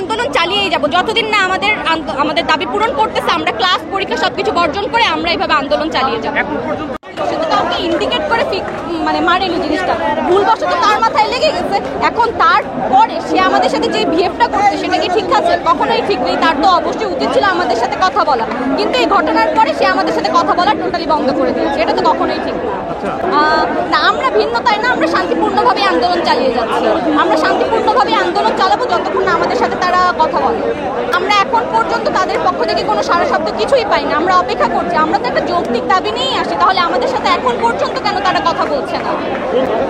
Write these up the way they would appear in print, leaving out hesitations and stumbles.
আন্দোলন চালিয়েই যাব যতদিন না আমাদের দাবি পূরণ করতেছে। আমরা ক্লাস পরীক্ষা সবকিছু বর্জন করে আমরা এইভাবে আন্দোলন চালিয়ে যাব। সে তো কাউকে ইন্ডিকেট করে মারেনি, জিনিসটা ভুলবশত তার মাথায় লেগে গেছে। এখন তারপরে সে আমাদের সাথে যে বিহেভটা করছে সেটা কি ঠিক আছে? কখনোই ঠিক নেই। তার তো অবশ্যই উচিত ছিল আমাদের সাথে কথা বলা, কিন্তু এই ঘটনার পরে সে আমাদের সাথে কথা বলা টোটালি বন্ধ করে দিয়েছে। এটা তো কখনোই ঠিক না। না, আমরা ভিন্নতায় না, আমরা শান্তিপূর্ণভাবে আন্দোলন চালিয়ে যাচ্ছি। আমরা শান্তিপূর্ণভাবে আন্দোলন চালাবো যতক্ষণ না আমাদের সাথে তারা কথা বলে। আমরা এখন পর্যন্ত তাদের পক্ষ থেকে কোনো সারা শব্দ কিছুই পাই না। আমরা অপেক্ষা করছি। আমরা তো একটা যৌক্তিক দাবি নিয়েই আসি, তাহলে আমাদের সাথে এখন পর্যন্ত কেন তারা কথা বলছে না?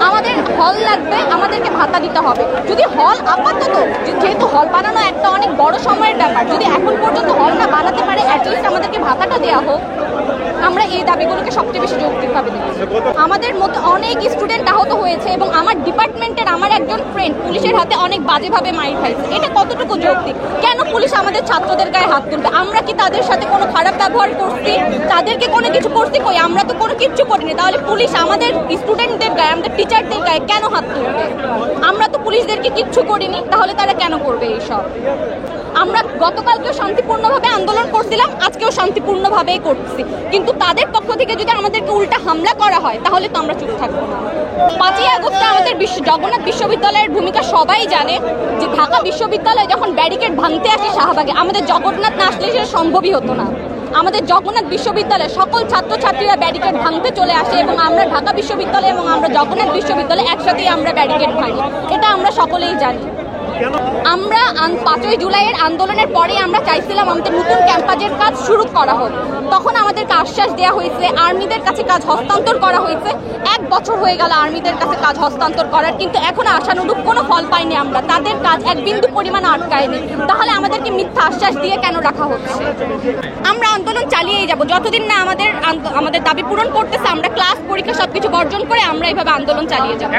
আমাদের হল লাগবে, আমাদেরকে ভাতা দিতে হবে। যদি হল আপাতত, যেহেতু হল বানানো একটা অনেক বড় সময়ের ব্যাপার, যদি এখন পর্যন্ত হল না বানাতে পারে অ্যাটলিস্ট আমাদেরকে ভাতাটা দেওয়া হোক। আমরা এই দাবিগুলোকে সবচেয়ে বেশি যৌক্তিকভাবে দিচ্ছি। আমাদের মতো অনেক স্টুডেন্ট আহত হয়েছে এবং আমার ডিপার্টমেন্টের আমার একজন ফ্রেন্ড পুলিশের হাতে অনেক বাজেভাবে মাইর খাইছে। এটা কতটুকু যৌক্তিক? কেন পুলিশ আমাদের ছাত্রদের গায়ে হাত তুলবে? আমরা কি তাদের সাথে কোনো খারাপ ব্যবহার করছি? তাদেরকে কোনো কিছু করছি? কই, আমরা তো কোনো কিচ্ছু করিনি। তাহলে পুলিশ আমাদের স্টুডেন্টদের গায়ে, আমাদের টিচারদের গায়ে কেন হাত তুলবে? আমরা তো পুলিশদেরকে কিচ্ছু করিনি, তাহলে তারা কেন করবে এইসব? আমরা গতকালকেও শান্তিপূর্ণভাবে আন্দোলন করছিলাম, আজকেও শান্তিপূর্ণভাবেই করছি, কিন্তু তাদের পক্ষ থেকে যদি আমাদেরকে উল্টা হামলা করা হয় তাহলে তো আমরা চুপ থাকবো না। 5ই আগস্টে আমাদের জগন্নাথ বিশ্ববিদ্যালয়ের ভূমিকা সবাই জানে, যে ঢাকা বিশ্ববিদ্যালয় যখন ব্যারিকেড ভাঙতে আসে শাহবাগে, আমাদের জগন্নাথ না আসলে সেটা সম্ভবই হতো না। আমাদের জগন্নাথ বিশ্ববিদ্যালয়ের সকল ছাত্রছাত্রীরা ব্যারিকেড ভাঙতে চলে আসে এবং আমরা ঢাকা বিশ্ববিদ্যালয় এবং আমরা জগন্নাথ বিশ্ববিদ্যালয় একসাথেই আমরা ব্যারিকেড ভাঙি। এটা আমরা সকলেই জানি। আমরা 5ই জুলাইয়ের আন্দোলনের পরে আমরা চাইছিলাম আমাদের নতুন ক্যাম্পাসের কাজ শুরু করা হোক। তখন আমাদেরকে আশ্বাস দেওয়া হয়েছে, আর্মিদের কাছে কাজ হস্তান্তর করা হয়েছে। 1 বছর হয়ে গেল আর্মিদের কাছে কাজ হস্তান্তর করার, কিন্তু এখন আশানুরূপ কোনো ফল পাইনি আমরা। তাদের কাজ এক বিন্দু পরিমাণ আটকায়নি। তাহলে আমাদেরকে মিথ্যা আশ্বাস দিয়ে কেন রাখা হচ্ছে? আমরা আন্দোলন চালিয়েই যাব যতদিন না আমাদের দাবি পূরণ করতেছে। আমরা ক্লাস পরীক্ষা সবকিছু বর্জন করে আমরা এইভাবে আন্দোলন চালিয়ে যাব।